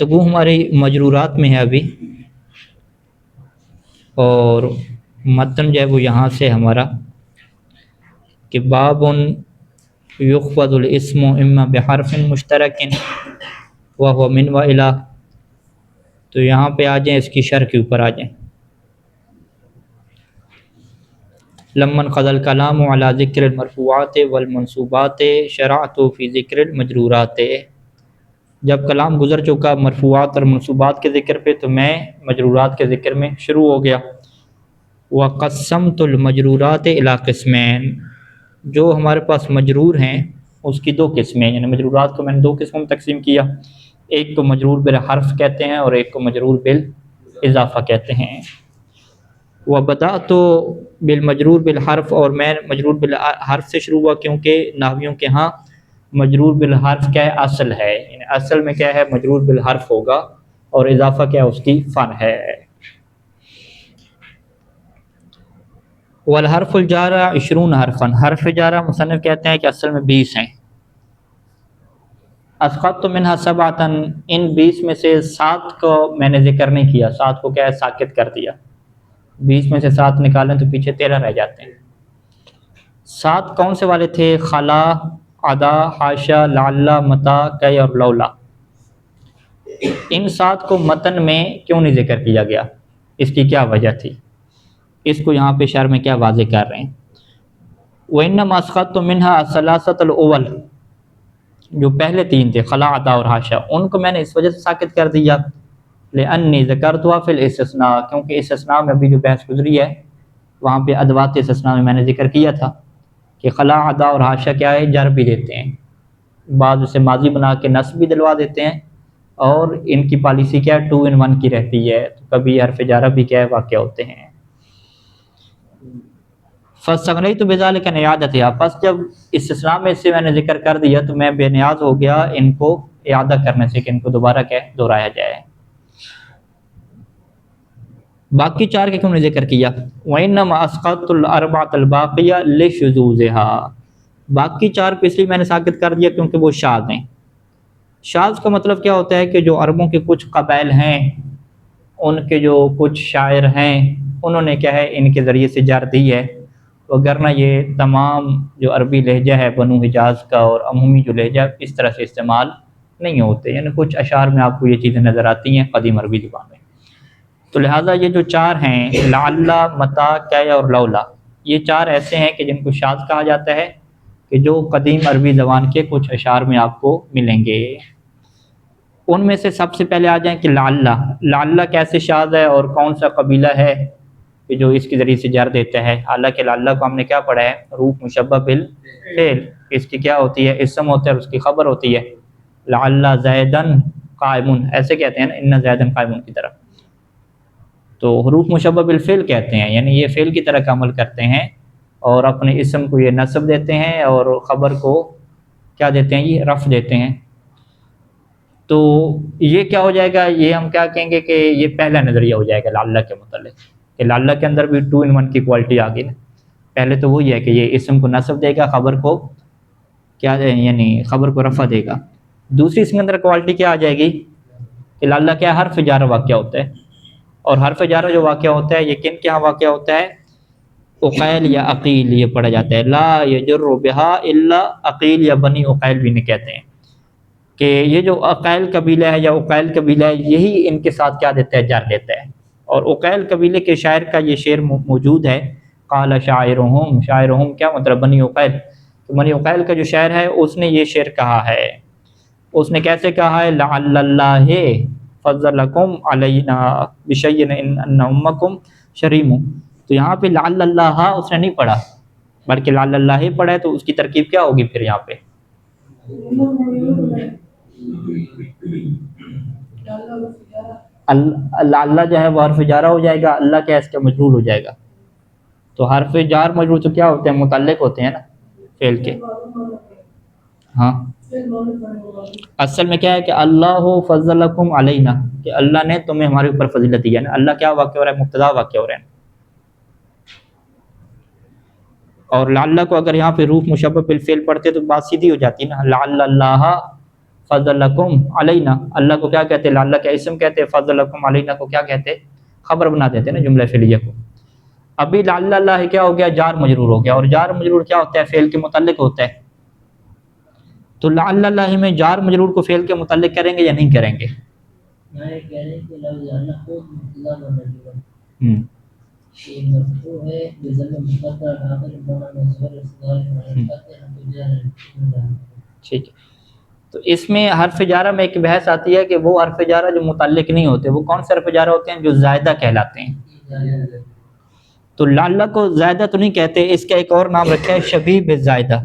گفتگو ہماری مجرورات میں ہے ابھی، اور متن جو ہے وہ یہاں سے ہمارا کہ باب یخفض الاسم اما بحرف مشترک وهو من و الی، تو یہاں پہ آ جائیں، اس کی شرح کے اوپر آ جائیں۔ لمن قضى الكلام على ذکر المرفوعات والمنصوبات شرعت فی ذکر المجرورات، جب کلام گزر چکا مرفوعات اور منصوبات کے ذکر پہ تو میں مجرورات کے ذکر میں شروع ہو گیا۔ وقسمت المجرورات الی قسمین، جو ہمارے پاس مجرور ہیں اس کی دو قسمیں، یعنی مجرورات کو میں نے دو قسموں میں تقسیم کیا، ایک کو مجرور بالحرف کہتے ہیں اور ایک کو مجرور بالاضافہ کہتے ہیں۔ وبدأت بالمجرور بالحرف، اور میں مجرور بالحرف سے شروع ہوا کیونکہ نحویوں کے ہاں مجرور بالحرف کیا ہے؟ اصل ہے، یعنی اصل میں کیا ہے؟ مجرور بالحرف ہوگا، اور اضافہ کیا ہے؟ اس کی فن ہے۔ والحرف الجارہ 20 حرفا، حرف جارہ مصنف کہتے ہیں کہ اصل میں 20 ہیں۔ اسقطت منها 7، ان 20 میں سے 7 کو میں نے ذکر نہیں کیا، 7 کو کیا ہے؟ ساکت کر دیا۔ 20 میں سے 7 نکالیں تو پیچھے 13 رہ جاتے ہیں۔ 7 کون سے والے تھے؟ خلا، عدا، حاشا، لعل، متا، کی اور لولا۔ ان 7 کو متن میں کیوں نہیں ذکر کیا گیا؟ اس کی کیا وجہ تھی؟ اس کو یہاں پہ شرح میں کیا واضح کر رہے ہیں؟ وَإِنَّمَا أَسْقَطْتُ مِنْهَا الثَّلَاثَةَ الْأُوَّلَ، جو پہلے 3 تھے خلا، عدا اور حاشا، ان کو میں نے اس وجہ سے ساکت کر دیا لِأَنِّي ذَكَرْتُهَا فِي الْإِسْتِثْنَاء، کیونکہ استثناء میں ابھی جو بحث گزری ہے وہاں پہ ادوات استثناء میں نے ذکر کیا تھا کہ خلا، عدا اور حاشا کیا ہے؟ جر بھی دیتے ہیں، بعض اسے ماضی بنا کے نصب بھی دلوا دیتے ہیں، اور ان کی پالیسی کیا ہے؟ 2 in 1 کی رہتی ہے، تو کبھی حرف جارہ بھی کیا ہے؟ واقع ہوتے ہیں۔ فَاسْتَغْنَيْتُ بِذَلِكَ عَنْ إِعَادَتِهَا، پس جب استثناء میں اس سے میں نے ذکر کر دیا تو میں بے نیاز ہو گیا ان کو اعادہ کرنے سے کہ ان کو دوبارہ کیا ہے؟ دہرایا جائے۔ باقی 4 کے کیوں نہیں ذکر کیا؟ وَإِنَّمَا أَسْقَطْتُ الْأَرْبَعَةَ الْبَاقِيَةَ لِشُذُوذِهَا، باقی 4 کو اس لیے میں نے ساکت کر دیا کیونکہ وہ شاذ ہیں۔ شاذ کا مطلب کیا ہوتا ہے کہ جو عربوں کے کچھ قبائل ہیں، ان کے جو کچھ شاعر ہیں، انہوں نے کیا ہے؟ ان کے ذریعے سے جر دی ہے، وگرنہ یہ تمام جو عربی لہجہ ہے بنو حجاز کا اور عمومی جو لہجہ اس طرح سے استعمال نہیں ہوتے، یعنی کچھ اشعار میں آپ کو یہ چیزیں نظر آتی ہیں قدیم عربی زبان میں۔ تو لہٰذا یہ جو 4 ہیں لعل، متا، کی اور لولا، یہ 4 ایسے ہیں کہ جن کو شاذ کہا جاتا ہے، کہ جو قدیم عربی زبان کے کچھ اشعار میں آپ کو ملیں گے۔ ان میں سے سب سے پہلے آ جائیں کہ لعل، لعل کیسے شاذ ہے اور کون سا قبیلہ ہے کہ جو اس کے ذریعے سے جر دیتا ہے؟ حالانکہ لعل کو ہم نے کیا پڑھا ہے؟ حروف مشبہ بالفعل، اس کی کیا ہوتی ہے؟ اسم ہوتا ہے اور اس کی خبر ہوتی ہے۔ لعل زیدن قائم، ایسے کہتے ہیں نا، ان زیدن قائم کی طرح، تو حروف مشبہ بالفعل کہتے ہیں، یعنی یہ فعل کی طرح کا عمل کرتے ہیں اور اپنے اسم کو یہ نصب دیتے ہیں اور خبر کو کیا دیتے ہیں؟ یہ رفع دیتے ہیں۔ تو یہ کیا ہو جائے گا؟ یہ ہم کیا کہیں گے کہ یہ پہلا نظریہ ہو جائے گا لعل کے متعلق، کہ لعل کے اندر بھی 2 in 1 کی کوالٹی آ گئی نا۔ پہلے تو وہی ہے کہ یہ اسم کو نصب دے گا، خبر کو کیا یعنی خبر کو رفع دے گا۔ دوسری اس کے اندر کوالٹی کیا آ جائے گی کہ لعل کیا حرف جارہ واقع ہوتا ہے، اور حرف جارہ جو واقع ہوتا ہے یہ کن کے ہاں واقع ہوتا ہے؟ عقیل یا عقیل، یہ پڑھا جاتا ہے لا یجر بہا الا عقیل یا بنی عقیل بھی نہیں کہتے ہیں، کہ یہ جو عقیل قبیلہ ہے یا عقیل قبیلہ ہے یہی ان کے ساتھ کیا دیتا ہے؟ جر دیتا ہے۔ اور عقیل قبیلے کے شاعر کا یہ شعر موجود ہے، قال شاعرہم، شاعرہم کیا مطلب؟ بنی عقیل، تو بنی عقیل کا جو شاعر ہے اس نے یہ شعر کہا ہے۔ اس نے کیسے کہا ہے؟ لعل اللہ فضلکم علینا بشیء ان امکم شریم، تو یہاں پہ لعل اللہ اس نے نہیں پڑھا بلکہ لعل اللہ پڑھا ہے، تو اس کی ترکیب کیا ہوگی پھر یہاں پہ؟ اللہ جو ہے وہ حرف جارہ ہو جائے گا، اللہ کیا اس کا مجرور ہو جائے گا، تو حرف جار مجرور تو کیا ہوتے ہیں؟ متعلق ہوتے ہیں نا فعل کے۔ ہاں اصل میں کیا ہے کہ اللہ فضلکم علینا، کہ اللہ نے تمہیں ہمارے اوپر فضیلت دی ہے نا۔ اللہ کیا واقع ہو رہا ہے؟ مبتدا واقع ہو رہا ہے۔ اور لعل کو اگر یہاں پہ حروف مشبہ بالفعل پڑھتے تو بات سیدھی ہو جاتی نا، لعل اللہ فضلکم علینا، اللہ کو کیا کہتے ہیں؟ لعل کا اسم کہتے ہیں، فضلکم علینا کو کیا کہتے ہیں؟ خبر بنا دیتے ہیں نا جملہ فعلیہ کو۔ ابھی لعل اللہ کیا ہو گیا؟ جار مجرور ہو گیا، اور جار مجرور کیا ہوتا ہے؟ فعل کے متعلق ہوتا ہے۔ تو لعل اللہ میں جار مجرور کو فعل کے متعلق کریں گے یا نہیں کریں گے؟ ٹھیک ہے، تو اس میں حرف جارہ میں ایک بحث آتی ہے کہ وہ حرف جارہ جو متعلق نہیں ہوتے وہ کون سے حرف جارہ ہوتے ہیں؟ جو زائدہ کہلاتے ہیں۔ تو لعل کو زائدہ تو نہیں کہتے، اس کا ایک اور نام رکھا ہے شبیہ بالزائدہ،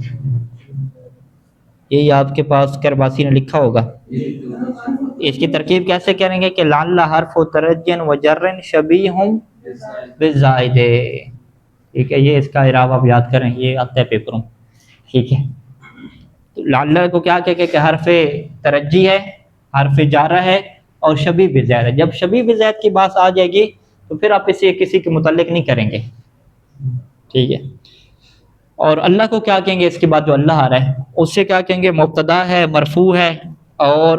یہی آپ کے پاس کرباسی نے لکھا ہوگا۔ اس کی ترکیب کیسے کریں گے کہ لعل حرف ترجی و جر شبیہ بالزائد، ٹھیک ہے، یہ اس کا اعراب آپ یاد کریں، یہ آتا ہے پیپروں، ٹھیک ہے۔ لعل کو کیا کہے کہ حرف ترجی ہے، حرف جارہ ہے اور شبیہ بالزائد ہے۔ جب شبیہ بالزائد کی بات آ جائے گی تو پھر آپ اسے کسی کے متعلق نہیں کریں گے، ٹھیک ہے۔ اور اللہ کو کیا کہیں گے اس کے بعد جو اللہ آ رہا ہے اس سے کیا کہیں گے؟ مبتدا ہے، مرفوع ہے، اور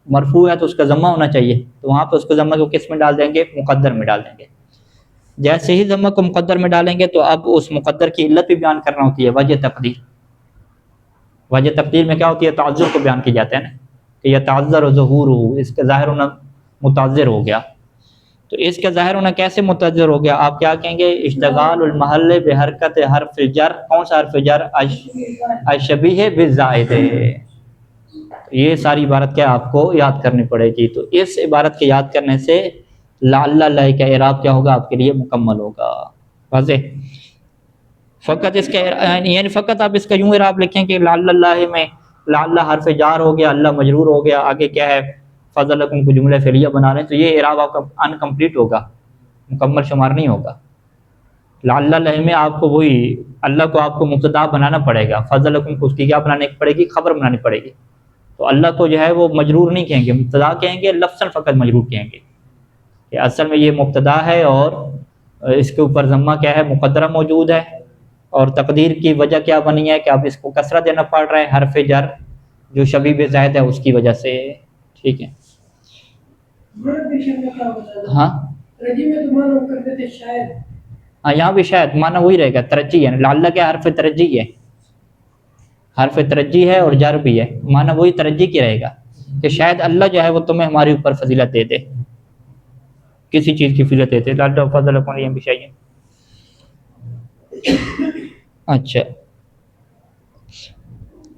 مرفوع ہے تو اس کا ضمہ ہونا چاہیے، تو وہاں پہ اس کو ضمہ کو کس میں ڈال دیں گے؟ مقدر میں ڈال دیں گے۔ جیسے ہی ضمہ کو مقدر میں ڈالیں گے تو اب اس مقدر کی علت بھی بیان کرنا ہوتی ہے، وجہ تقدیر۔ وجہ تقدیر میں کیا ہوتی ہے؟ تعذر کو بیان کیا جاتا ہے نا، کہ یہ تعذر و ظہور ہو، اس کا ظاہر ہونا متعذر ہو گیا۔ تو اس کا ظاہر ہونا کیسے متعذر ہو گیا؟ آپ کیا کہیں گے؟ اشتغال المحل بحرکت حرف جر، کون سا حرف جر؟ الشبیہ بالزائد۔ یہ ساری عبارت کیا آپ کو یاد کرنی پڑے گی، تو اس عبارت کے یاد کرنے سے لعل اللہ کا اعراب کیا ہوگا آپ کے لیے؟ مکمل ہوگا، واضح۔ فقط اس کا یعنی فقط آپ اس کا یوں اعراب لکھیں کہ لعل اللہ میں لعل حرف جار ہو گیا، اللہ مجرور ہو گیا، آگے کیا ہے؟ فضلکم کو جملہ فعلیہ بنا رہے ہیں، تو یہ اعراب آپ کا انکمپلیٹ ہوگا، مکمل شمار نہیں ہوگا۔ لعل اللہ میں آپ کو وہی اللہ کو آپ کو مبتدا بنانا پڑے گا، فضلکم کو اس کی کیا بنانے پڑے گی؟ خبر بنانی پڑے گی۔ تو اللہ کو جو ہے وہ مجرور نہیں کہیں گے، مبتدا کہیں گے، لفظاً فقط مجرور کہیں گے کہ اصل میں یہ مبتدا ہے اور اس کے اوپر ضمہ کیا ہے؟ مقدرہ موجود ہے، اور تقدیر کی وجہ کیا بنی ہے کہ اب اس کو کسرہ دینا پڑ رہا ہے، حرف جر جو شبیہ بالزائد ہے اس کی وجہ سے، ٹھیک ہے۔ ہاں ہاں، یہاں بھی شاید معنی وہی رہے گا، ترجی ہے، لعل کیا حرف ترجی ہے، حرف ترجی ہے اور جر بھی ہے، معنی وہی ترجی کی رہے گا کہ شاید اللہ جو ہے وہ تمہیں ہمارے اوپر فضیلت دے دے، کسی چیز کی فضیلت دے دے، لعل فضل بھی چاہیے۔ اچھا،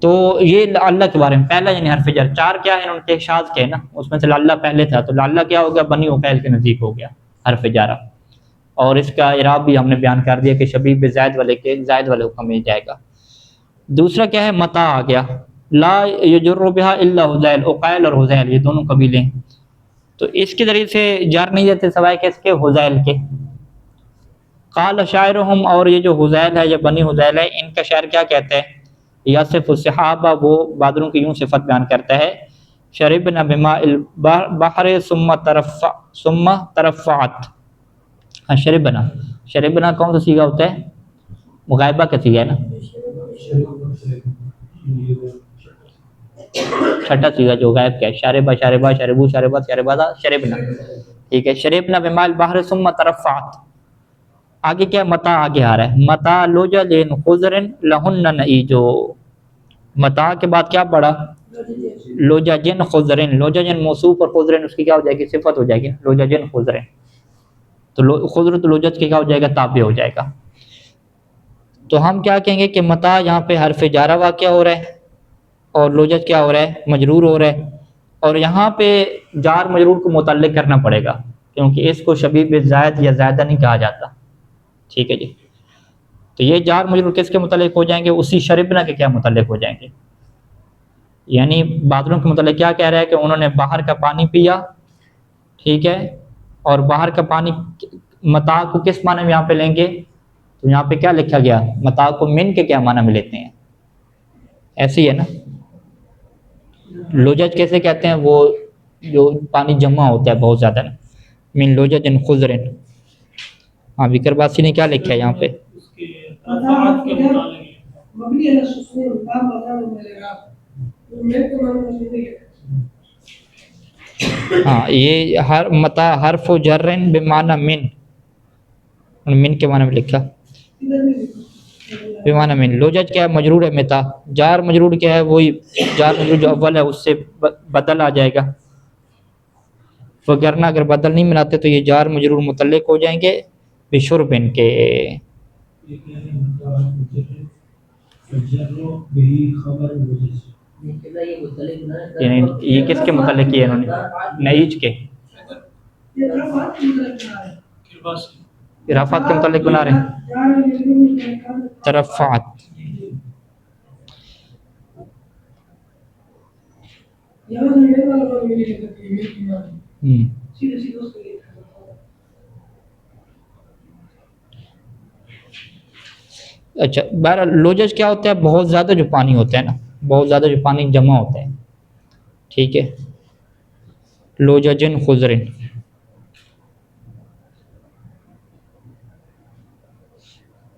تو یہ اللہ کے بارے میں پہلا یعنی حرف جر۔ چار کیا ہے؟ ان کے شاذ کے نا، اس میں سے لعل پہلے تھا، تو لعل کیا ہو گیا؟ بنی و فعل کے نزدیک ہو گیا حرف جارہ، اور اس کا اعراب بھی ہم نے بیان کر دیا کہ شبیہ بالزائد والے کے زائد والے حکم میں جائے گا۔ دوسرا کیا ہے؟ متا آ گیا، لا یجر بہا الا حذیل، عقیل اور حذیل یہ دونوں قبیلے ہیں، تو اس کے ذریعے سے جار نہیں دیتے سوائے کس کے؟ حذیل کے۔ قال شاعرہم، اور یہ جو حذیل ہے یا بنی حذیل ہے ان کا شاعر کیا کہتا ہے؟ یصف الصحابہ، وہ بادلوں کی یوں صفت بیان کرتا ہے، شربنا بماء البحر ثم ترفعت۔ ہاں، شربنا کون سا صیغہ ہوتا ہے؟ مغائبہ کا صیغہ ہے نا، چھٹا صیغہ جو غائب کا ہے، شاربہ شاربہ شاربو شاربہ شاربہ شربنا، ٹھیک ہے۔ شربنا بماء البحر ثم ترفعت، آگے کیا؟ متا آگے آ رہا ہے، متا لوجل خضر لہن نئیجو، متا کے بعد کیا پڑا؟ لوججن خضرن، لوججن موصوف اور خضرن اس کی کیا ہو جائے گی؟ صفت ہو جائے گی، لوججن خضرن، تو خضر تو لوجج کے کیا ہو جائے گا؟ تابع ہو جائے گا۔ تو ہم کیا کہیں گے کہ متا یہاں پہ حرف جارہ واقع ہو رہا ہے اور لوجج کیا ہو رہا ہے؟ مجرور ہو رہا ہے، اور یہاں پہ جار مجرور کو متعلق کرنا پڑے گا کیونکہ اس کو شبیہ بالزائد یا زائدہ نہیں کہا جاتا، ٹھیک ہے جی۔ تو یہ جار مجرور کس کے متعلق ہو جائیں گے؟ اسی شربنا کے کیا متعلق ہو جائیں گے؟ یعنی بادلوں کے متعلق کیا کہہ رہا ہے کہ انہوں نے باہر کا پانی پیا، ٹھیک ہے، اور باہر کا پانی متاع کو کس معنی میں یہاں پہ لیں گے؟ تو یہاں پہ کیا لکھا گیا؟ متاع کو من کے کیا معنی میں لیتے ہیں؟ ایسے ہی ہے نا، لوجج کیسے کہتے ہیں؟ وہ جو پانی جمع ہوتا ہے بہت زیادہ نا، من لوجج خضرن۔ ہاں، وکر باسی نے کیا لکھا ہے یہاں پہ؟ ہاں یہ ہر متا حرف جرن بمعنی من کے معنی میں لکھا بمعنی من. لوجج کیا ہے؟ مجرور ہے متا. جار مجرور کیا ہے؟ وہی جار مجرور جو اول ہے اس سے بدل آ جائے گا. وگرنہ اگر بدل نہیں ملاتے تو یہ جار مجرور متعلق ہو جائیں گے بشربن کے. یعنی یہ کس کے متعلق کیے انہوں نے؟ نعیج کے رفعت کے متعلق بنا رہے ہیں. ترفعت اچھا. بہرحال لوجج کیا ہوتا ہے؟ بہت زیادہ جو پانی ہوتا ہے نا، بہت زیادہ جو پانی جمع ہوتا ہے، ٹھیک ہے. لوججن خضرن.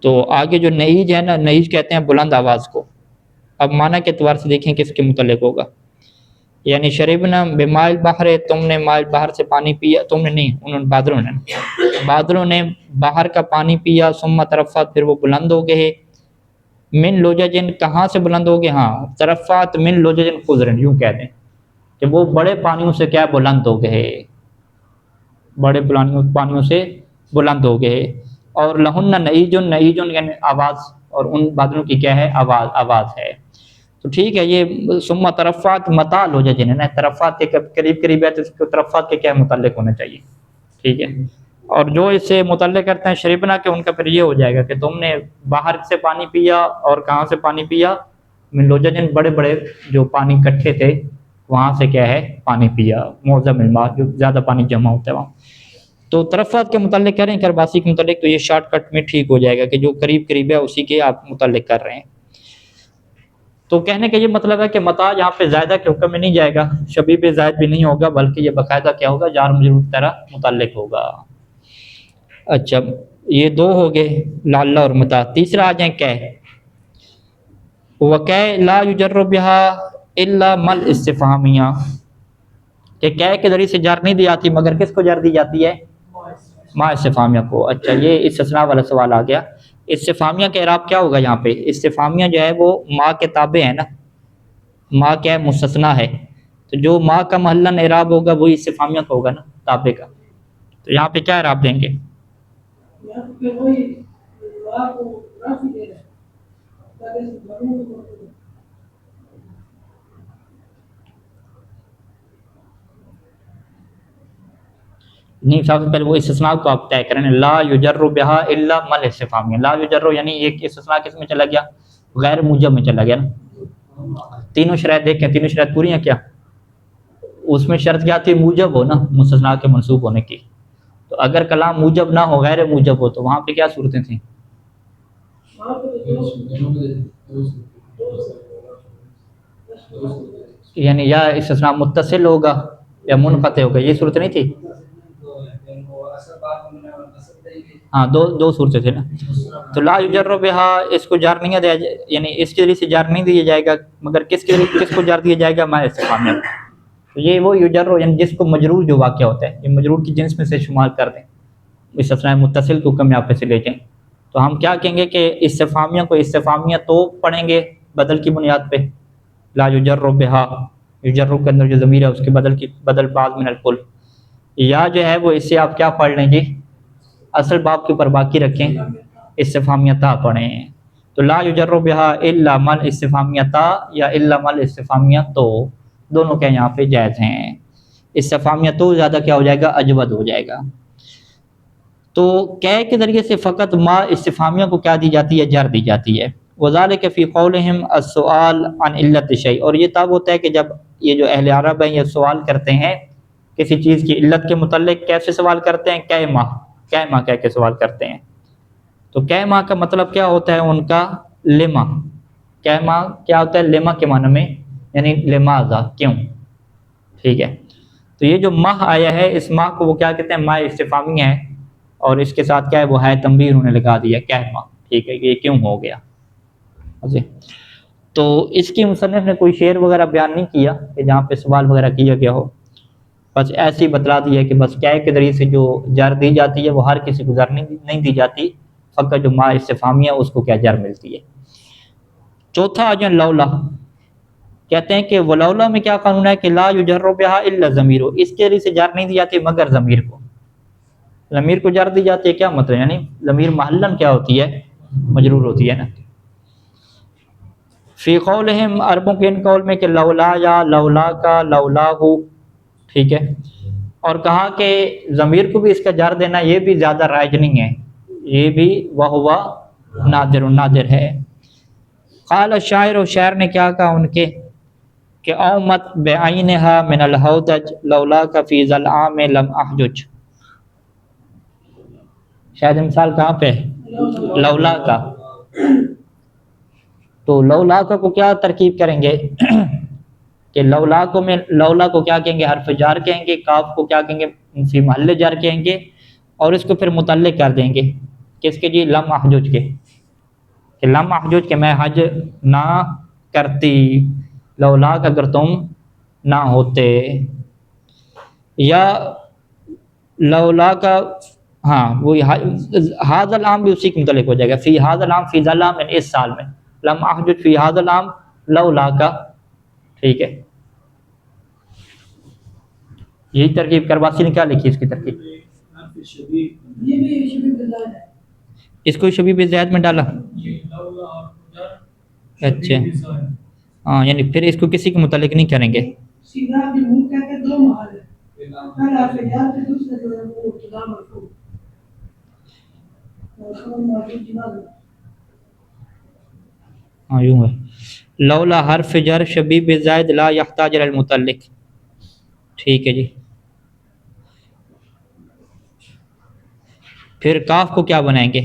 تو آگے جو نعیج ہے نا، نعیج کہتے ہیں بلند آواز کو. اب معنی کے اعتبار سے دیکھیں کس کے متعلق ہوگا. یعنی شربنا بماء البحر، تم نے ماء البحر سے پانی پیا. تم نے نہیں، انہوں نے بادلوں نے باہر کا پانی پیا. ثم ترفعت، پھر وہ بلند ہو گئے. من لوججن، کہاں سے بلند ہو گئے؟ ہاں ترفعت من لوججن خضرن، یوں کہتے ہیں کہ وہ بڑے پانیوں سے کیا بلند ہو گئے، بڑے پانیوں سے بلند ہو گئے. اور لہن نعیجن، نعیجن یعنی آواز، اور ان بادلوں کی کیا ہے؟ آواز ہے. تو ٹھیک ہے. یہ ثم ترفعت متا لوججن ہے نا، ترفعت کے قریب قریب ہے تو اس کو ترفعت کے کیا متعلق ہونا چاہیے، ٹھیک ہے. اور جو اس سے متعلق کرتے ہیں شریبنا کے، ان کا پھر یہ ہو جائے گا کہ تم نے باہر سے پانی پیا. اور کہاں سے پانی پیا؟ من لوججن، بڑے بڑے جو پانی اکٹھے تھے وہاں سے کیا ہے؟ پانی پیا. معظم الماء، جو زیادہ پانی جمع ہوتا ہے وہاں. تو ترفعت کے متعلق کر رہے ہیں، کرباسی کے متعلق، تو یہ شارٹ کٹ میں ٹھیک ہو جائے گا کہ جو قریب قریب ہے اسی کے آپ متعلق کر رہے ہیں. تو کہنے کا یہ مطلب ہے کہ متا یہاں پہ زائدہ کے حکم میں نہیں جائے گا، شبیہ پہ زائد بھی نہیں ہوگا، بلکہ یہ باقاعدہ کیا ہوگا؟ جار مجرور کی طرح متعلق ہوگا. اچھا یہ دو ہو گئے لعل اور متا. تیسرا آ جائیں کہ وَكَيْ لَا يُجَرُّ بِهَا إِلَّا مَا الْإِسْتِفْهَامِيَّةِ، کہ کہ کے ذریعے سے جار نہیں دی جاتی مگر کس کو جار دی جاتی ہے؟ ما استفہامیہ کو. اچھا یہ استثناء والا سوال آ گیا. استفہامیہ کا اعراب کیا ہوگا یہاں پہ؟ استفہامیہ جو ہے وہ ما کے تابع ہے نا، ما کیا ہے؟ مستثنیٰ ہے. تو جو ما کا محلاً اعراب ہوگا وہی استفہامیہ کا ہوگا نا، تابع کا. تو یہاں پہ کیا اعراب دیں گے؟ نہیں، سب سے پہلے وہ استثناء کو آپ طے کریں. لا یجر بہا الا مل استفہامیہ. لا یجر یعنی یہ استثناء کس میں چلا گیا؟ غیر موجب میں چلا گیا نا. تینوں شرائط دیکھیں، تینوں شرائط پوری ہیں کیا؟ اس میں شرط کیا تھی؟ موجب ہو نا، مستثنیٰ کے منصوب ہونے کی. تو اگر کلام موجب نہ ہو، غیر موجب ہو، تو وہاں پہ کیا صورتیں تھیں؟ یعنی یا استثناء متصل ہوگا یا منقطع ہوگا، یہ صورت نہیں تھی؟ ہاں دو صورتیں تھیں نا. تو لا یجر بہا، اس کو جار نہیں دیا، یعنی اس کے ذریعے سے جار نہیں دیا جائے گا، مگر کس کے ذریعے کس کو جار دیا جائے گا؟ ما استفہامیہ. تو یہ وہ یجر یعنی جس کو مجرور جو واقعہ ہوتا ہے، یہ مجرور کی جنس میں سے شمار کر دیں. استثناء متصل کو حکم یہاں پہ سے لے جائیں. تو ہم کیا کہیں گے کہ استفہامیہ کو استفہامیہ تو پڑھیں گے بدل کی بنیاد پہ. لا یجر بہا، یجر کے اندر جو ضمیر ہے اس کے بدل بعض من الکل. یا جو ہے وہ اس سے آپ کیا پڑھ لیں جی؟ اصل باب کے اوپر باقی رکھیں، استفہامیہ تا پڑھیں. تو لا یجر بہا الا مل استفہامیہ تا یا الا مل استفہامیہ تو، دونوں کے یہاں پہ جائز ہیں. استفہامیہ تو زیادہ کیا ہو جائے گا؟ اجود ہو جائے گا. تو کہ کے ذریعے سے فقط ما استفہامیہ کو کیا دی جاتی ہے؟ جر دی جاتی ہے. وذالک فی قولہم السؤال عن علت الشیء، اور یہ تب ہوتا ہے کہ جب یہ جو اہل عرب ہیں یہ سوال کرتے ہیں کسی چیز کی علت کے متعلق. کیسے سوال کرتے ہیں؟ کہ ماہ کہہ کے سوال کرتے ہیں. تو کہ ماہ کا مطلب کیا ہوتا ہے ان کا؟ لما. کہ ماہ کیا ہوتا ہے؟ لما کے معنی میں، یعنی لماذا، کیوں. ٹھیک ہے. تو یہ جو ماہ آیا ہے اس ماہ کو وہ کیا کہتے ہیں؟ ماہ استفہامیہ ہے، اور اس کے ساتھ کیا ہے؟ وہ ہے تنبیہ، انہوں نے لگا دیا کہ ماہ. ٹھیک ہے، یہ کیوں ہو گیا. تو اس کی مصنف نے کوئی شعر وغیرہ بیان نہیں کیا کہ جہاں پہ سوال وغیرہ کیا گیا ہو. بس ایسے ہی بتلا دیا کہ بس کیا کے ذریعے سے جو جر دی جاتی ہے وہ ہر کسی کو جر نہیں دی جاتی، فقط جو ما استفہامیہ اس کو کیا جر ملتی ہے۔ چوتھا اجن لولا، کہتے ہیں کہ ولولا میں کیا قانون ہے کہ لا یجر بها الا ضمیر، اس کے ذریعے سے جر نہیں دی جاتی مگر ضمیر کو، ضمیر کو جر دی جاتی ہے، کیا مطلب یعنی ضمیر محلن کیا ہوتی ہے، مجرور ہوتی ہے نا۔ فی قولہم، عربوں کے ان قول میں کہ لولا یا لولا کا لولا ہو، ٹھیک ہے، اور کہا کہ ضمیر کو بھی اس کا جر دینا یہ بھی زیادہ رائج نہیں ہے، یہ بھی وہوا نادر ہے۔ قال الشاعر، و شاعر نے کیا کہا ان کے کہ اومت بعینہا من الہودج لولا کا فی ذی العام لم احجج، شاید مثال کہاں پہ لولا کا، تو لولا کا کو کیا ترکیب کریں گے کہ لولا کو میں لولا کو کیا کہیں گے، حرف جار کہیں گے، کاف کو کیا کہیں گے، فی محل جار کہیں گے، اور اس کو پھر متعلق کر دیں گے کس کے، جی لم احجج کے، کہ لم احجج کہ میں حج نہ کرتی، لولا کہ اگر تم نہ ہوتے، یا لولا کا ہاں وہی ہاذا العام بھی اسی کے متعلق ہو جائے گا، فی ہاذا العام فی ذا العام یعنی اس سال میں، لم احجج فی ہاذا العام لولا کا، ٹھیک ہے۔ یہی ترکیب کرواسی نے کیا لکھی اس کی ترکیب، اس کو شبیہ زید میں ڈالا، اچھا ہاں، یعنی پھر اس کو کسی کے متعلق نہیں کریں گے، ہاں یوں ہے، لولا حرف جر شبیہ زائد لا یحتاج الی المتعلق، ٹھیک ہے جی۔ پھر کاف کو کیا بنائیں گے،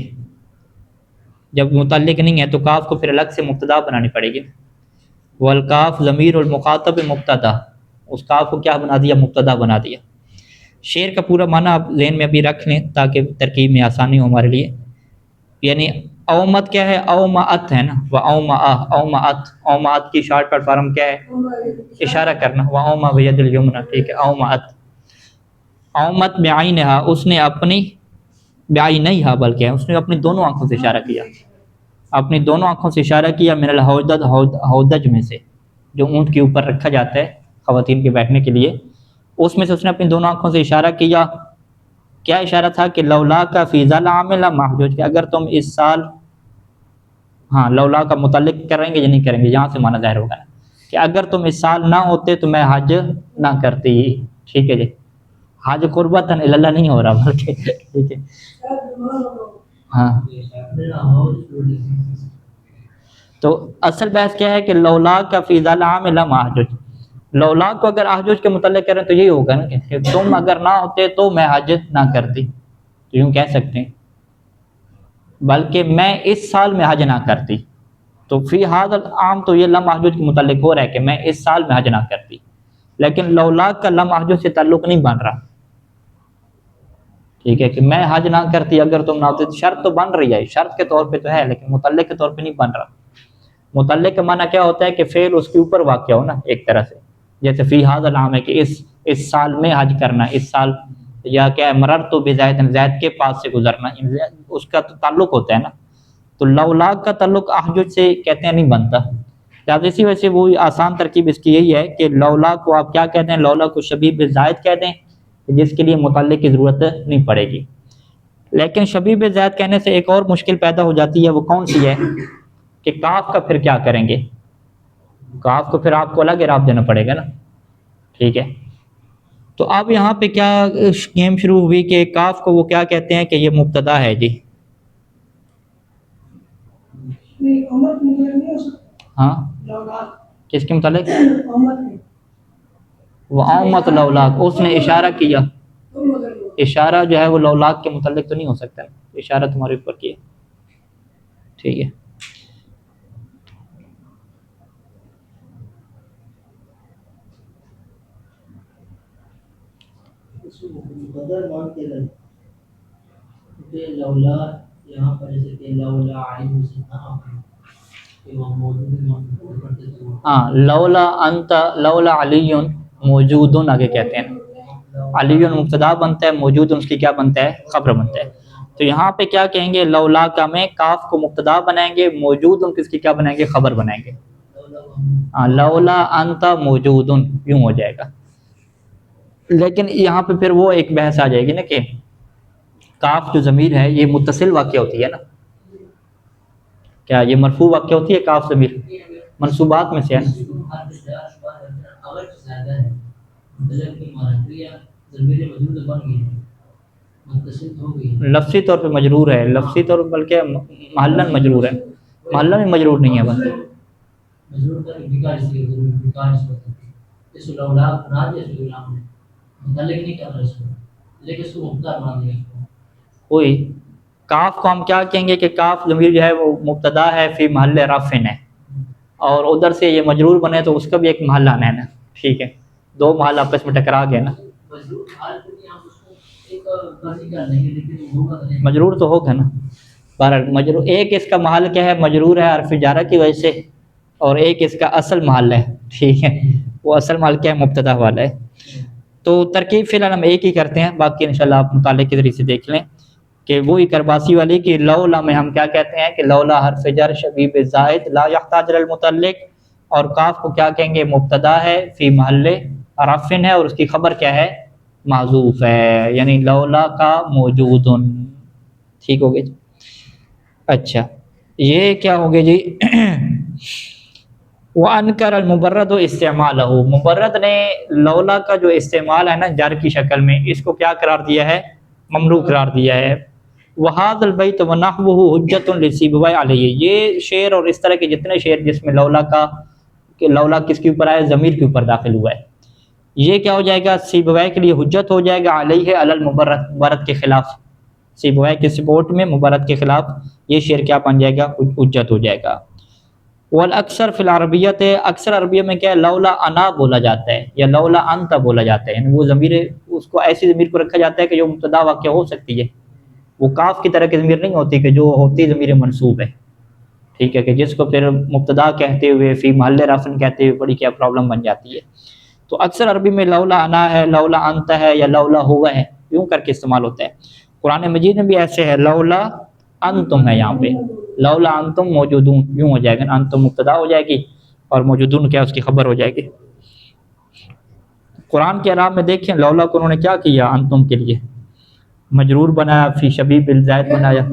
جب متعلق نہیں ہے تو کاف کو پھر الگ سے مبتدا بنانی پڑے گی، والکاف ضمیر المخاطب مبتدا، اس کاف کو کیا بنا دیا، مبتدا بنا دیا۔ شعر کا پورا معنی آپ ذہن میں ابھی رکھ لیں تاکہ ترکیب میں آسانی ہو ہمارے لیے، یعنی اومت کیا ہے، اومات ہے نا، وہ اومات، اومات کی شارٹ کٹ فارم کیا ہے، اشارہ کرنا، وہ اوما بید الیمنا، ٹھیک ہے، اومات، اومت بعینہا، اس نے اپنی بعینہا بلکہ اس نے اپنی دونوں آنکھوں سے اشارہ کیا، اپنی دونوں آنکھوں سے اشارہ کیا، من الہودج، ہودج میں سے جو اونٹ کے اوپر رکھا جاتا ہے خواتین کے بیٹھنے کے لیے، اس میں سے اس نے اپنی دونوں آنکھوں سے اشارہ کیا، کیا اشارہ تھا کہ لولا کا فی ذی العام لم احجج، کہ اگر تم اس سال، ہاں لولا کا متعلق کریں گے یا نہیں کریں گے، یہاں سے معنی ظاہر ہوگا کہ اگر تم اس سال نہ ہوتے تو میں حج نہ کرتی، ٹھیک ہے جی، حج قربتاً الی اللہ نہیں ہو رہا بلکہ، ٹھیک ہے ہاں۔ تو اصل بحث کیا ہے کہ لولا کا فی ذی العام لم احجج، لولا کو اگر احجج کے متعلق کریں تو یہی ہوگا نا کہ تم اگر نہ ہوتے تو میں حج نہ کرتی، تو یوں کہہ سکتے ہیں، بلکہ میں اس سال میں حج نہ کرتی، تو فی ھذا العام تو یہ لم احجج کے متعلق ہو رہا ہے کہ میں اس سال میں حج نہ کرتی، لیکن لولا کا لم احجج سے تعلق نہیں بن رہا، ٹھیک ہے، کہ میں حج نہ کرتی اگر تم نہ ہوتے، شرط تو بن رہی ہے، شرط کے طور پہ تو ہے لیکن متعلق کے طور پہ نہیں بن رہا۔ متعلق کا معنی کیا ہوتا ہے کہ فعل اس کے اوپر واقع ہو نا ایک طرح سے، جیسے فی ھذا العام ہے کہ اس سال میں حج کرنا، اس سال، یا کیا ہے مررت بزید، زید کے پاس سے گزرنا، اس کا تو تعلق ہوتا ہے نا، تو لولا کا تعلق احجج سے کہتے ہیں نہیں بنتا، لہٰذا اسی وجہ سے وہی آسان ترکیب اس کی یہی ہے کہ لولا کو آپ کیا کہتے ہیں، لولا کو شبیہ زائد کہہ دیں جس کے لیے متعلق کی ضرورت نہیں پڑے گی، لیکن شبیہ زائد کہنے سے ایک اور مشکل پیدا ہو جاتی ہے، وہ کون سی ہے کہ کاف کا پھر کیا کریں گے، کاف کو پھر آپ کو الگ اعراب دینا پڑے گا نا، ٹھیک ہے۔ تو اب یہاں پہ کیا گیم شروع ہوئی کہ کاف کو وہ کیا کہتے ہیں کہ یہ مبتدا ہے جی، ہاں کس کے متعلق، وہ اومت لولاک، اس نے اشارہ کیا، اشارہ جو ہے وہ لولاک کے متعلق تو نہیں ہو سکتا، اشارہ تمہارے اوپر کیا، ٹھیک ہے۔ لولا یہاں پر جیسے کہ لولا عین سے ہاں لولا انت، لولا علی موجودن آگے کہتے ہیں، علی مبتدا بنتا ہے، موجود اس کی کیا بنتا ہے؟ خبر بنتا ہے۔ تو یہاں پہ کیا کہیں گے؟ لولا کا میں کاف کو مبتدا بنائیں گے، موجود کس کی کیا بنائیں گے؟ خبر بنائیں گے۔ لولا انت موجود یوں ہو جائے گا۔ لیکن یہاں پہ پھر وہ ایک بحث آ جائے گی نا کہ کاف جو ضمیر ہے یہ متصل واقع ہوتی ہے نا، کیا یہ مرفوع واقع ہوتی ہے کاف ضمیر؟ منصوبات میں سے ہے نا۔ لفظی طور پہ مجرور ہے، لفظی طور پہ بلکہ محلن مجرور ہے، محلن میں مجرور نہیں ہے بس۔ وہی کاف کو ہم کیا کہیں گے کہ کاف ضمیر جو ہے وہ مبتدا ہے فی محل رفع ہے، اور ادھر سے یہ مجرور بنے تو اس کا بھی ایک محل آنا ہے نا، ٹھیک ہے، دو محل آپس میں ٹکرا گئے نا، مجرور تو ہوگا نا۔ بہرحال مجرور ایک اس کا محل کیا ہے؟ مجرور ہے حرف جارہ کی وجہ سے، اور ایک اس کا اصل محل ہے، ٹھیک ہے، وہ اصل محل کیا ہے؟ مبتدا والا ہے۔ تو ترکیب فی الحال ہم ایک ہی کرتے ہیں، باقی انشاءاللہ آپ مطالعے کے ذریعے سے دیکھ لیں کہ وہی کرباسی والی کہ لولا میں ہم کیا کہتے ہیں کہ لولا حرف جر شبیب زائد لا یحتاج للمتعلق، اور کاف کو کیا کہیں گے؟ مبتدا ہے فی محل رفع ہے، اور اس کی خبر کیا ہے؟ محذوف ہے، یعنی لولا کا موجود، ٹھیک ہو گیا جی۔ اچھا یہ کیا ہو گیا جی؟ وَأَنْكَرَ الْمُبَرَّدُ اسْتِعْمَالَهُ، مبرد نے لولا کا جو استعمال ہے نا جر کی شکل میں، اس کو کیا قرار دیا ہے؟ ممنوع قرار دیا ہے۔ وَهَذَا الْبَيْتُ وَنَحْوُهُ حُجَّةٌ لِسِيبوَيْ عَلَيْهِ، یہ شعر اور اس طرح کے جتنے شعر جس میں لولا کا کہ لولا کس کے اوپر آئے؟ ضمیر کے اوپر داخل ہوا ہے، یہ کیا ہو جائے گا؟ سیبویہ کے لیے حجت ہو جائے گا، علیہ علی المبرد، مبرد کے خلاف، سیبویہ کے سپورٹ میں مبرد کے خلاف یہ شعر کیا بن جائے گا؟ حجت ہو جائے گا۔ والاکثر فی العربیت، اکثر عربیہ میں کیا ہے؟ لولا انا بولا جاتا ہے یا لولا انت بولا جاتا ہے، یعنی وہ ضمیر اس کو ایسی ضمیر کو رکھا جاتا ہے کہ جو مبتدا واقع ہو سکتی ہے، وہ کاف کی طرح کی ضمیر نہیں ہوتی کہ جو ہوتی ضمیر منصوب ہے، ٹھیک ہے، کہ جس کو پھر مبتدا کہتے ہوئے فی محل رفع کہتے ہوئے بڑی کیا پرابلم بن جاتی ہے۔ تو اکثر عربی میں لولا انا ہے، لولا انت ہے، یا لولا ہوا ہے، یوں کر کے استعمال ہوتا ہے۔ قرآن مجید میں بھی ایسے ہے، لولا انتم ہے، یہاں پہ لولا انتم موجودون یوں ہو جائے گا، انتم مبتدا ہو جائے گی اور موجودون کیا اس کی خبر ہو جائے گی۔ قرآن کے اعراب میں دیکھیں لولا کو انہوں نے کیا کیا؟ انتم کے لیے مجرور بنایا، فی شبیب الزائد بنایا۔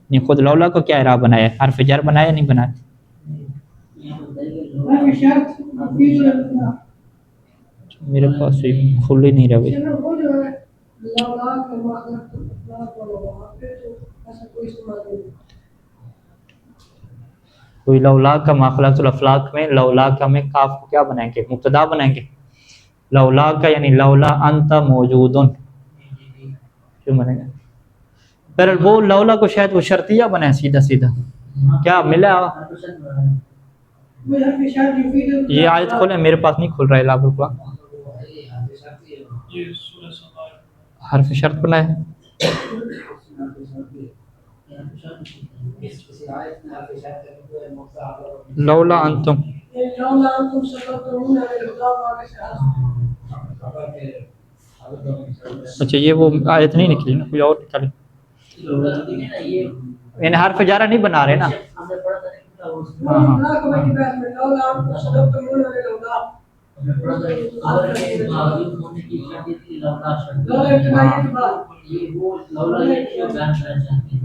نہیں خود لولا کو کیا اعراب بنایا؟ حرف جر بنایا نہیں بنایا؟ میرے پاس کھل ہی نہیں رہا بھائی۔ کوئی لولا کا ماخلق الافلاق میں لولا کا میں کاف کو کیا بنائیں گے؟ مبتدا بنائیں گے، لولا کا یعنی لولا انت موجودن کیوں بنے گا؟ پھر وہ لولا کو شاید وہ شرطیہ بنائے سیدھا سیدھا، کیا ملا؟ یہ آیت کھولیں، میرے پاس نہیں کھل رہا ہے لاب القرآن، حرف شرط بنائے لولا انتم، اچھا یہ وہ آیت نہیں نکلی نا، کوئی اور نکالے، یعنی حرف جارہ نہیں بنا رہے نا۔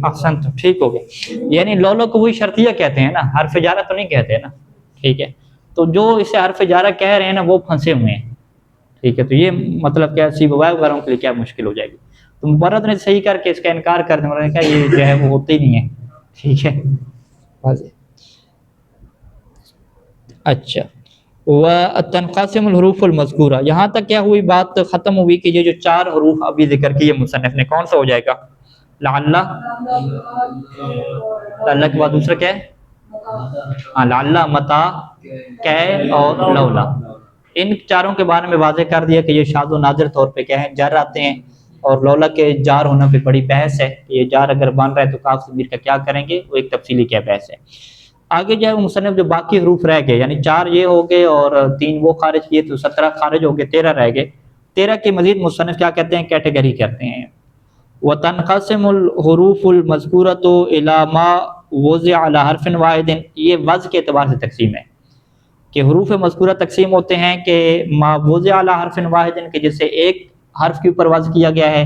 احسن تو ٹھیک ہو گیا، یعنی لولو کو وہی شرطیہ کہتے ہیں نا، حرف جارہ تو نہیں کہتے نا، ٹھیک ہے، تو جو اسے حرف جارہ کہہ رہے ہیں نا وہ پھنسے ہوئے ہیں، ٹھیک ہے، تو یہ مطلب کیا سیبویہ وغیرہ کے لیے کیا مشکل ہو جائے گی، تو مبرد نے صحیح کر کے اس کا انکار کر دیا، انہوں نے کہا یہ جو ہے وہ ہوتے ہی نہیں ہے، ٹھیک ہے واضح۔ اچھا وَتَنْقَسِمُ الْحُرُوفُ الْمَذْكُورَةُ، یہاں تک کیا ہوئی بات ختم ہوئی کہ یہ جو چار حروف ابھی ذکر کیے مصنف نے، کون سا ہو جائے گا؟ لعلہ، لعلہ کے بعد دوسرا کیا ہے؟ لعلہ، متا، کی اور لولا، ان چاروں کے بارے میں واضح کر دیا کہ یہ شاذ و نادر طور پہ کیا ہے؟ جار آتے ہیں، اور لولا کے جار ہونا پہ بڑی بحث ہے کہ یہ جار اگر بن رہا ہے تو کاف ضمیر کا کیا کریں گے، وہ ایک تفصیلی کیا بحث ہے۔ آگے جو ہے مصنف جو باقی حروف رہ گئے، یعنی 4 یہ ہو گئے اور 3 وہ خارج کیے تو 17 خارج ہو گئے، 13 رہ گئے. 13 کے مزید مصنف کیا کہتے ہیں؟ کیٹیگری کرتے ہیں. وَتَنْقَسِمُ الْحُرُوفُ الْمَذْكُورَةُ إِلَى مَا وُضِعَ عَلَى حَرْفٍ وَاحِدٍ. یہ وضع کے اعتبار سے تقسیم ہے کہ حروف مذکورہ تقسیم ہوتے ہیں کہ ما وضع علی حرف واحد، کہ جسے ایک حرف کے اوپر وضع کیا گیا ہے،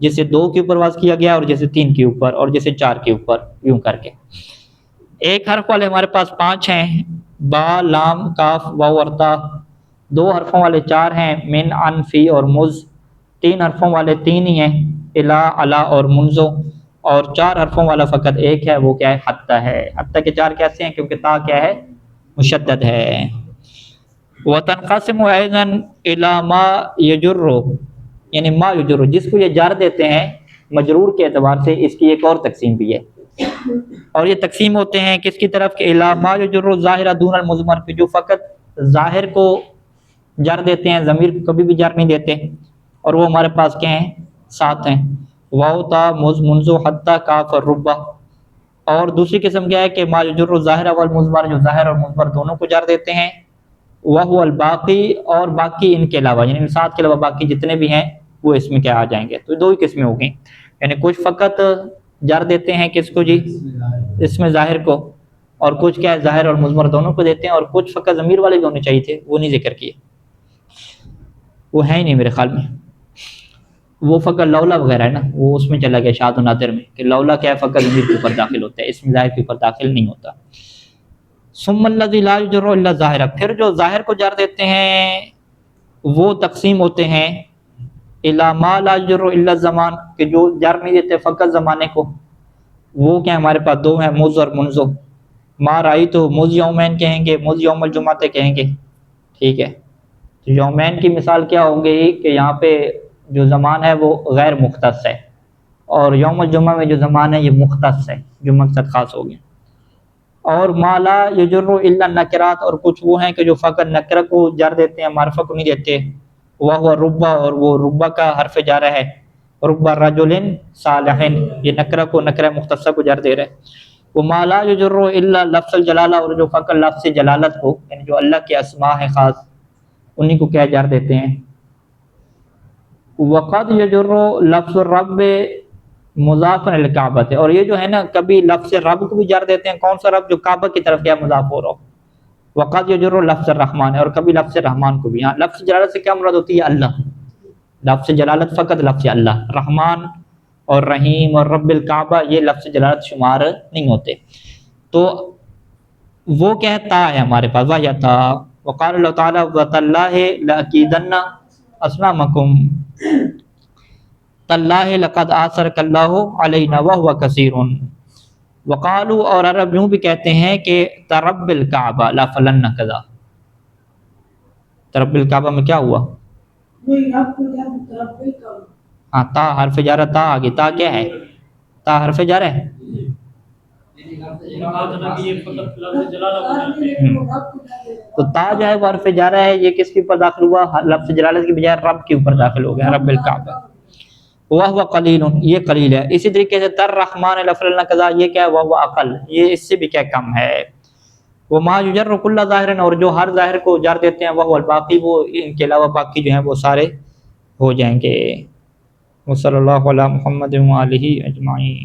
جسے 2 کے اوپر وضع کیا گیا ہے، اور جسے 3 کے اوپر، اور جسے 4 کے اوپر، یوں کر کے. ایک حرف والے ہمارے پاس 5 ہیں، با، لام، کاف، واو اور تا. 2 حرفوں والے 4 ہیں، من، عن، فی اور مز. 3 حرفوں والے 3 ہی ہیں، الا، علا اور منزو. اور 4 حرفوں والا فقط ایک ہے، وہ کیا ہے؟ حتی ہے. حتی کے 4 کیسے ہیں؟ کیونکہ تا کیا ہے؟ مشدد ہے. وَتَنْقَسِمُ أَيْضًا إِلَى مَا يَجُرُّ، یعنی ما یجر، جس کو یہ جر دیتے ہیں مجرور کے اعتبار سے، اس کی ایک اور تقسیم بھی ہے. اور یہ تقسیم ہوتے ہیں کس کی طرف؟ کہ إِلَى مَا يَجُرُّ الظَّاهِرَ دُونَ الْمُضْمَرِ، کہ جو فقط ظاہر کو جر دیتے ہیں، ضمیر کو کبھی بھی جر نہیں دیتے. اور وہ ہمارے پاس کیا ہیں؟ 7 ہیں. واو، تا، مز، منزو، حتی، کاف اور ربہ. اور دوسری قسم کیا ہے کہ ما یجر الظاہر والمضمر، جو ظاہر اور مضمر دونوں کو جر دیتے ہیں. وہو الباقی، اور باقی ان کے علاوہ، یعنی ان 7 کے علاوہ باقی جتنے بھی ہیں وہ اس میں کیا آ جائیں گے. تو 2 ہی قسمیں ہو گئیں، یعنی کچھ فقط جر دیتے ہیں کس کو جی؟ اس میں ظاہر کو. اور کچھ کیا ہے؟ ظاہر اور مضمر دونوں کو دیتے ہیں. اور کچھ فقط ضمیر والے بھی ہونے چاہیے تھے، وہ نہیں ذکر کیے، وہ ہے ہی نہیں میرے خیال میں. وہ فقط لولا وغیرہ ہے نا، وہ اس میں چلا گیا شاذ و نادر میں، کہ لولا کیا ہے؟ فقط ضمیر کے اوپر داخل ہوتا ہے، اس میں ظاہر کے اوپر داخل نہیں ہوتا. ثم الذی لا یجر الا ظاہرا، پھر جو ظاہر کو جر دیتے ہیں وہ تقسیم ہوتے ہیں الی ما لا یجر الا الزمان، کہ جو جر نہیں دیتے فقط زمانے کو. وہ کیا ہمارے پاس 2 ہیں، مز اور منزو. ما رأیت مز یومین کہیں گے، مز یوم الجمعہ کہیں گے. ٹھیک ہے، تو یومین کی مثال کیا ہو گئی کہ یہاں پہ جو زمان ہے وہ غیر مختص ہے، اور یوم الجمعہ میں جو زمان ہے یہ مختص ہے، جو مقصد خاص ہو گیا. اور ما لا یجر الا النکرات، اور کچھ وہ ہیں کہ جو فقط نکرہ کو جر دیتے ہیں، معرفہ کو نہیں دیتے. وہ ربہ، اور وہ ربہ کا حرف جارہ ہے. ربہ رجل صالح، یہ نکرہ کو، نکرہ مختصہ کو جر دے رہے. وہ ما لا یجر الا لفظ الجلالہ، اور جو فقط لفظ جلالت کو، یعنی جو اللہ کے اسماء ہیں خاص، انہی کو کیا جر دیتے ہیں. وقد یجر لفظ الرب مضاف الکعبہ، اور یہ جو ہے نا کبھی لفظ رب کو بھی جر دیتے ہیں. کون سا رب؟ جو کعبہ کی طرف کیا مضاف ہو رہا ہو. وقد یجر لفظ الرحمن، اور کبھی لفظ رحمان کو بھی. ہاں، لفظ جلالت سے کیا مراد ہوتی ہے؟ اللہ. لفظ جلالت فقط لفظ اللہ. رحمان اور رحیم اور رب الکعبہ یہ لفظ جلالت شمار نہیں ہوتے. تو وہ کیا ہے؟ تا ہے ہمارے پاس، واہ یا تا. وقال اللہ تعالیٰ وَتَاللَّهِ لَأَكِيدَنَّ أَصْنَامَكُمْ تَاللَّهِ لَقَدْ آثَرَكَ اللَّهُ عَلَيْنَا وَهُوَ كَثِيرٌ. وقالوا، اور عرب یوں بھی کہتے ہیں کہ ترب الکعبہ لا فلن کذا. ترب الکعبہ میں کیا ہوا؟ ہاں، تا حرف جارہ، تا آگے. تا کیا ہے؟ تا حرف جارہ ہے. تو تا جو ہے وہ حرف جارہ ہے، یہ کس کے اوپر داخل ہوا؟ لفظ جلالت کی بجائے رب کے اوپر داخل ہو گیا، رب الکعبہ. وَهُوَ قَلِيلٌ، یہ قلیل ہے. اسی طریقے سے تر رحمان لفلن کذا، یہ کیا ہے؟ وَهُوَ اقل، یہ اس سے بھی کیا کم ہے. وَمَا يُجَرُّ كُلَّ ظَاهِرٍ، اور جو ہر ظاہر کو جر دیتے ہیں، وَهُوَ الباقی، وہ ان کے علاوہ باقی جو ہیں وہ سارے ہو جائیں گے. وصلی اللہ علی محمد وآلہ اجمعین.